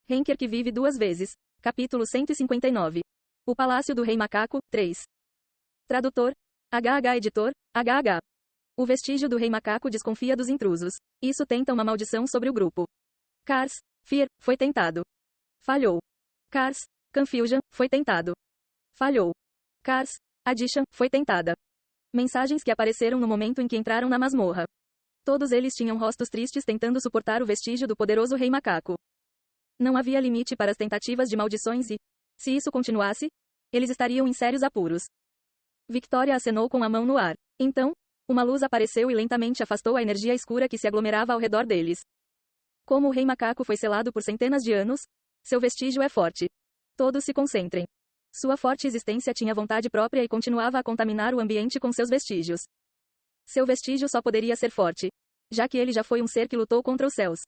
Henker que vive duas vezes. Capítulo 159. O Palácio do Rei Macaco, 3. Tradutor. HH Editor, HH. O vestígio do Rei Macaco desconfia dos intrusos. Isso tenta uma maldição sobre o grupo. Cars, Fear, foi tentado. Falhou. Cars, Confusion, foi tentado. Falhou. Cars, Addition, foi tentada. Mensagens que apareceram no momento em que entraram na masmorra. Todos eles tinham rostos tristes tentando suportar o vestígio do poderoso Rei Macaco. Não havia limite para as tentativas de maldições e, se isso continuasse, eles estariam em sérios apuros. Victoria acenou com a mão no ar. Então, uma luz apareceu e lentamente afastou a energia escura que se aglomerava ao redor deles. Como o Rei Macaco foi selado por centenas de anos, seu vestígio é forte. Todos se concentrem. Sua forte existência tinha vontade própria e continuava a contaminar o ambiente com seus vestígios. Seu vestígio só poderia ser forte, já que ele já foi um ser que lutou contra os céus.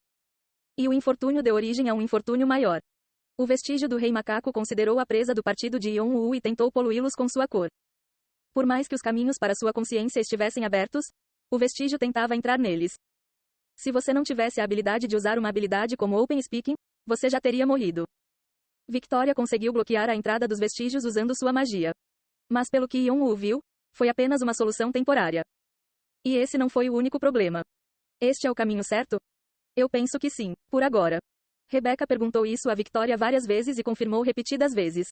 E o infortúnio deu origem a um infortúnio maior. O vestígio do Rei Macaco considerou a presa do partido de Yon-Wu e tentou poluí-los com sua cor. Por mais que os caminhos para sua consciência estivessem abertos, o vestígio tentava entrar neles. Se você não tivesse a habilidade de usar uma habilidade como Open Speaking, você já teria morrido. Victoria conseguiu bloquear a entrada dos vestígios usando sua magia. Mas pelo que Yon-Wu viu, foi apenas uma solução temporária. E esse não foi o único problema. Este é o caminho certo? Eu penso que sim, por agora. Rebecca perguntou isso a Victoria várias vezes e confirmou repetidas vezes.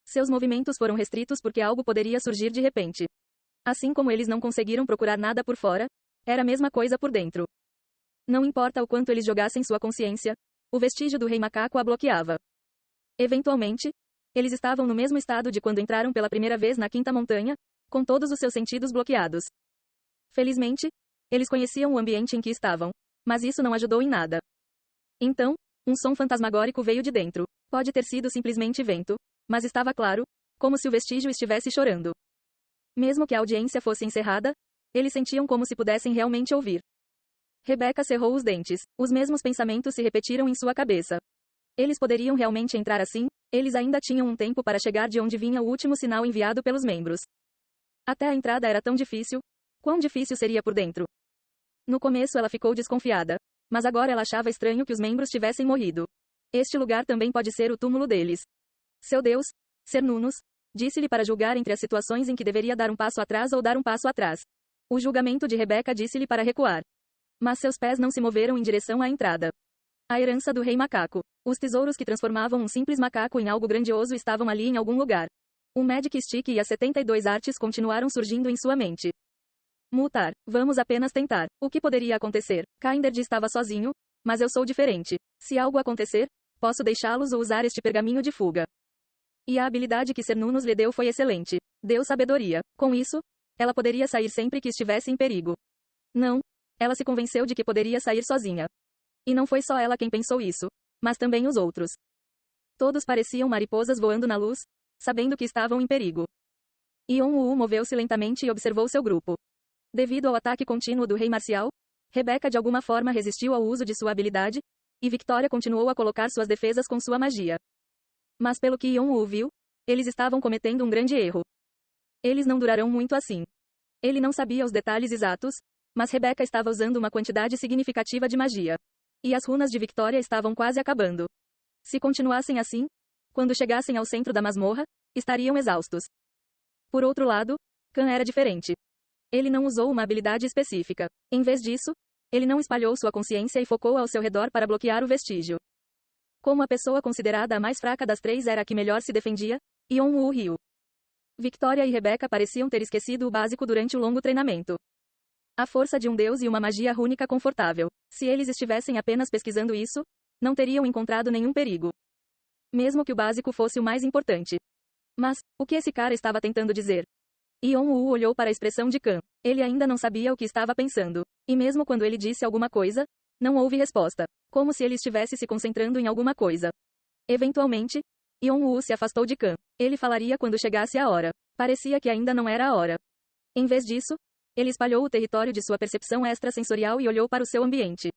Seus movimentos foram restritos porque algo poderia surgir de repente. Assim como eles não conseguiram procurar nada por fora, era a mesma coisa por dentro. Não importa o quanto eles jogassem sua consciência, o vestígio do Rei Macaco a bloqueava. Eventualmente, eles estavam no mesmo estado de quando entraram pela primeira vez na Quinta Montanha, com todos os seus sentidos bloqueados. Felizmente, eles conheciam o ambiente em que estavam, mas isso não ajudou em nada. Então, um som fantasmagórico veio de dentro. Pode ter sido simplesmente vento, mas estava claro, como se o vestígio estivesse chorando. Mesmo que a audiência fosse encerrada, eles sentiam como se pudessem realmente ouvir. Rebecca cerrou os dentes. Os mesmos pensamentos se repetiram em sua cabeça. Eles poderiam realmente entrar assim? Eles ainda tinham um tempo para chegar de onde vinha o último sinal enviado pelos membros. Até a entrada era tão difícil. Quão difícil seria por dentro? No começo ela ficou desconfiada, mas agora ela achava estranho que os membros tivessem morrido. Este lugar também pode ser o túmulo deles. Seu Deus, Cernunnos, disse-lhe para julgar entre as situações em que deveria dar um passo atrás ou dar um passo atrás. O julgamento de Rebecca disse-lhe para recuar. Mas seus pés não se moveram em direção à entrada. A herança do Rei Macaco. Os tesouros que transformavam um simples macaco em algo grandioso estavam ali em algum lugar. O Magic Stick e as 72 artes continuaram surgindo em sua mente. Mutar. Vamos apenas tentar. O que poderia acontecer? Kindred estava sozinho, mas eu sou diferente. Se algo acontecer, posso deixá-los ou usar este pergaminho de fuga. E a habilidade que Cernunnos lhe deu foi excelente. Deu sabedoria. Com isso, ela poderia sair sempre que estivesse em perigo. Não. Ela se convenceu de que poderia sair sozinha. E não foi só ela quem pensou isso, mas também os outros. Todos pareciam mariposas voando na luz, sabendo que estavam em perigo. Yon-Wu moveu-se lentamente e observou seu grupo. Devido ao ataque contínuo do Rei Marcial, Rebecca de alguma forma resistiu ao uso de sua habilidade, e Victoria continuou a colocar suas defesas com sua magia. Mas pelo que Yon-Wu viu, eles estavam cometendo um grande erro. Eles não durarão muito assim. Ele não sabia os detalhes exatos, mas Rebecca estava usando uma quantidade significativa de magia. E as runas de Victoria estavam quase acabando. Se continuassem assim, quando chegassem ao centro da masmorra, estariam exaustos. Por outro lado, Khan era diferente. Ele não usou uma habilidade específica. Em vez disso, ele não espalhou sua consciência e focou ao seu redor para bloquear o vestígio. Como a pessoa considerada a mais fraca das três era a que melhor se defendia, Yon-Wu riu. Victoria e Rebecca pareciam ter esquecido o básico durante o longo treinamento. A força de um deus e uma magia rúnica confortável. Se eles estivessem apenas pesquisando isso, não teriam encontrado nenhum perigo. Mesmo que o básico fosse o mais importante. Mas, o que esse cara estava tentando dizer? Yon-Wu olhou para a expressão de Khan. Ele ainda não sabia o que estava pensando. E mesmo quando ele disse alguma coisa, não houve resposta. Como se ele estivesse se concentrando em alguma coisa. Eventualmente, Yon-Wu se afastou de Khan. Ele falaria quando chegasse a hora. Parecia que ainda não era a hora. Em vez disso, ele espalhou o território de sua percepção extrasensorial e olhou para o seu ambiente.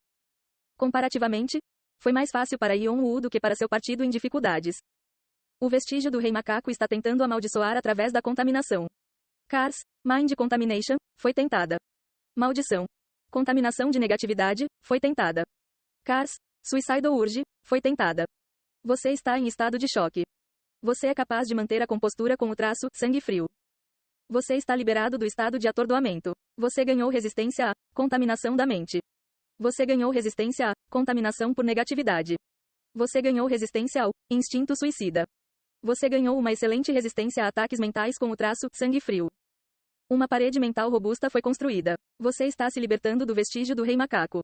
Comparativamente, foi mais fácil para Yon-Wu do que para seu partido em dificuldades. O vestígio do Rei Macaco está tentando amaldiçoar através da contaminação. Cars, Mind Contamination, foi tentada. Maldição. Contaminação de negatividade, foi tentada. Cars, Suicidal Urge, foi tentada. Você está em estado de choque. Você é capaz de manter a compostura com o traço sangue frio. Você está liberado do estado de atordoamento. Você ganhou resistência à contaminação da mente. Você ganhou resistência à contaminação por negatividade. Você ganhou resistência ao instinto suicida. Você ganhou uma excelente resistência a ataques mentais com o traço sangue frio. Uma parede mental robusta foi construída. Você está se libertando do vestígio do rei macaco.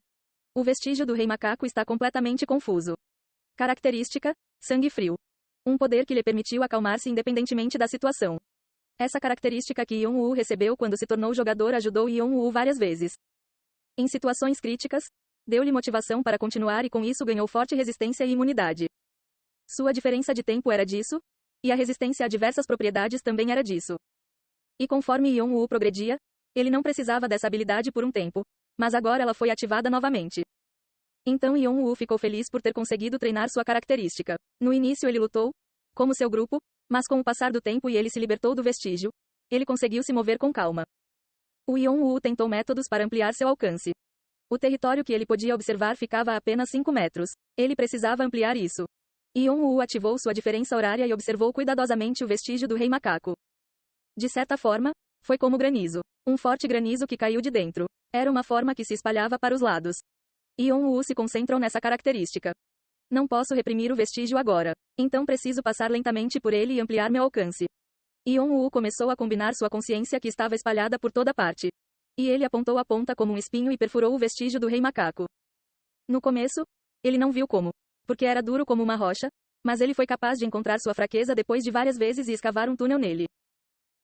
O vestígio do rei macaco está completamente confuso. Característica: sangue frio. Um poder que lhe permitiu acalmar-se independentemente da situação. Essa característica que Yon-Woo recebeu quando se tornou jogador ajudou Yon-Woo várias vezes. Em situações críticas, deu-lhe motivação para continuar e com isso ganhou forte resistência e imunidade. Sua diferença de tempo era disso, e a resistência a diversas propriedades também era disso. E conforme Yon-Woo progredia, ele não precisava dessa habilidade por um tempo, mas agora ela foi ativada novamente. Então Yon-Woo ficou feliz por ter conseguido treinar sua característica. No início ele lutou, como seu grupo, mas com o passar do tempo e ele se libertou do vestígio, ele conseguiu se mover com calma. O Yon-Woo tentou métodos para ampliar seu alcance. O território que ele podia observar ficava a apenas 5 metros. Ele precisava ampliar isso. Yon-Woo ativou sua diferença horária e observou cuidadosamente o vestígio do rei macaco. De certa forma, foi como granizo. Um forte granizo que caiu de dentro. Era uma forma que se espalhava para os lados. Yon-Woo se concentrou nessa característica. Não posso reprimir o vestígio agora. Então preciso passar lentamente por ele e ampliar meu alcance. Yon-Woo começou a combinar sua consciência que estava espalhada por toda parte. E ele apontou a ponta como um espinho e perfurou o vestígio do rei macaco. No começo, ele não viu como, porque era duro como uma rocha, mas ele foi capaz de encontrar sua fraqueza depois de várias vezes e escavar um túnel nele.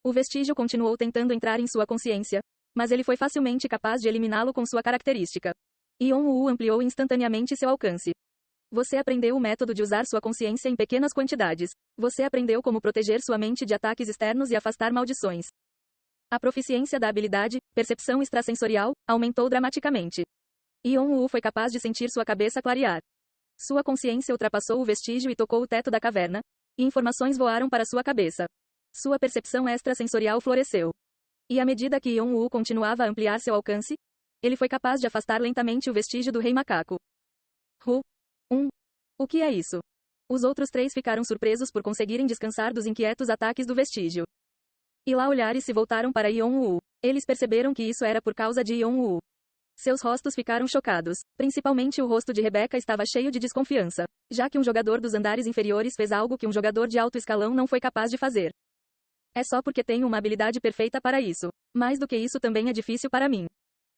O vestígio continuou tentando entrar em sua consciência, mas ele foi facilmente capaz de eliminá-lo com sua característica. Yon-Woo ampliou instantaneamente seu alcance. Você aprendeu o método de usar sua consciência em pequenas quantidades. Você aprendeu como proteger sua mente de ataques externos e afastar maldições. A proficiência da habilidade, percepção extrasensorial, aumentou dramaticamente. Yon-Woo foi capaz de sentir sua cabeça clarear. Sua consciência ultrapassou o vestígio e tocou o teto da caverna, e informações voaram para sua cabeça. Sua percepção extrasensorial floresceu. E à medida que Yon-Woo continuava a ampliar seu alcance, ele foi capaz de afastar lentamente o vestígio do rei macaco. O que é isso? Os outros 3 ficaram surpresos por conseguirem descansar dos inquietos ataques do vestígio. E lá olharam e se voltaram para Yon-Woo. Eles perceberam que isso era por causa de Yon-Woo. Seus rostos ficaram chocados. Principalmente o rosto de Rebecca estava cheio de desconfiança, já que um jogador dos andares inferiores fez algo que um jogador de alto escalão não foi capaz de fazer. É só porque tenho uma habilidade perfeita para isso. Mais do que isso também é difícil para mim.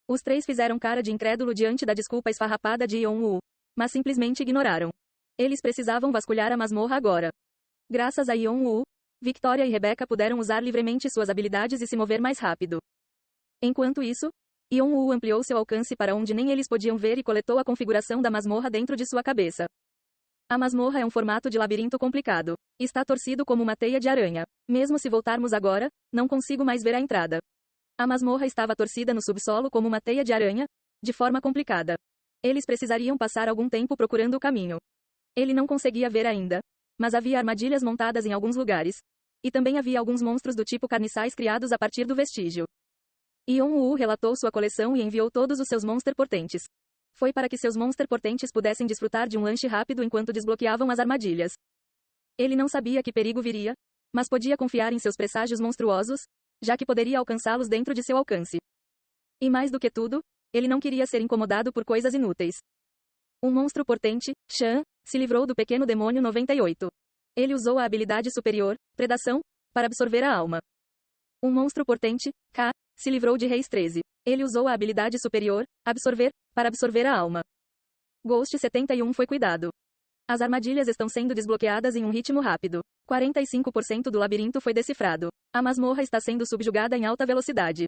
Os 3 fizeram cara de incrédulo diante da desculpa esfarrapada de Yon-Woo, mas simplesmente ignoraram. Eles precisavam vasculhar a masmorra agora. Graças a Yon-Woo, Victoria e Rebecca puderam usar livremente suas habilidades e se mover mais rápido. Enquanto isso, Yon-Woo ampliou seu alcance para onde nem eles podiam ver e coletou a configuração da masmorra dentro de sua cabeça. A masmorra é um formato de labirinto complicado. Está torcido como uma teia de aranha. Mesmo se voltarmos agora, não consigo mais ver a entrada. A masmorra estava torcida no subsolo como uma teia de aranha, de forma complicada. Eles precisariam passar algum tempo procurando o caminho. Ele não conseguia ver ainda, mas havia armadilhas montadas em alguns lugares. E também havia alguns monstros do tipo carniçais criados a partir do vestígio. Yon-Woo relatou sua coleção e enviou todos os seus monster potentes. Foi para que seus monster potentes pudessem desfrutar de um lanche rápido enquanto desbloqueavam as armadilhas. Ele não sabia que perigo viria, mas podia confiar em seus presságios monstruosos, já que poderia alcançá-los dentro de seu alcance. E mais do que tudo, ele não queria ser incomodado por coisas inúteis. Um monstro potente, Shan, se livrou do pequeno demônio 98. Ele usou a habilidade superior, Predação, para absorver a alma. Um monstro potente, K, se livrou de Reis 13. Ele usou a habilidade superior, Absorver, para absorver a alma. Ghost 71 foi cuidado. As armadilhas estão sendo desbloqueadas em um ritmo rápido. 45% do labirinto foi decifrado. A masmorra está sendo subjugada em alta velocidade.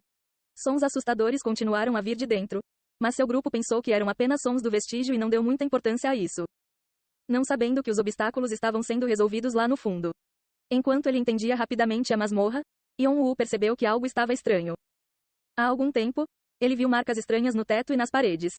Sons assustadores continuaram a vir de dentro, mas seu grupo pensou que eram apenas sons do vestígio e não deu muita importância a isso. Não sabendo que os obstáculos estavam sendo resolvidos lá no fundo. Enquanto ele entendia rapidamente a masmorra, Yon-Woo percebeu que algo estava estranho. Há algum tempo, ele viu marcas estranhas no teto e nas paredes.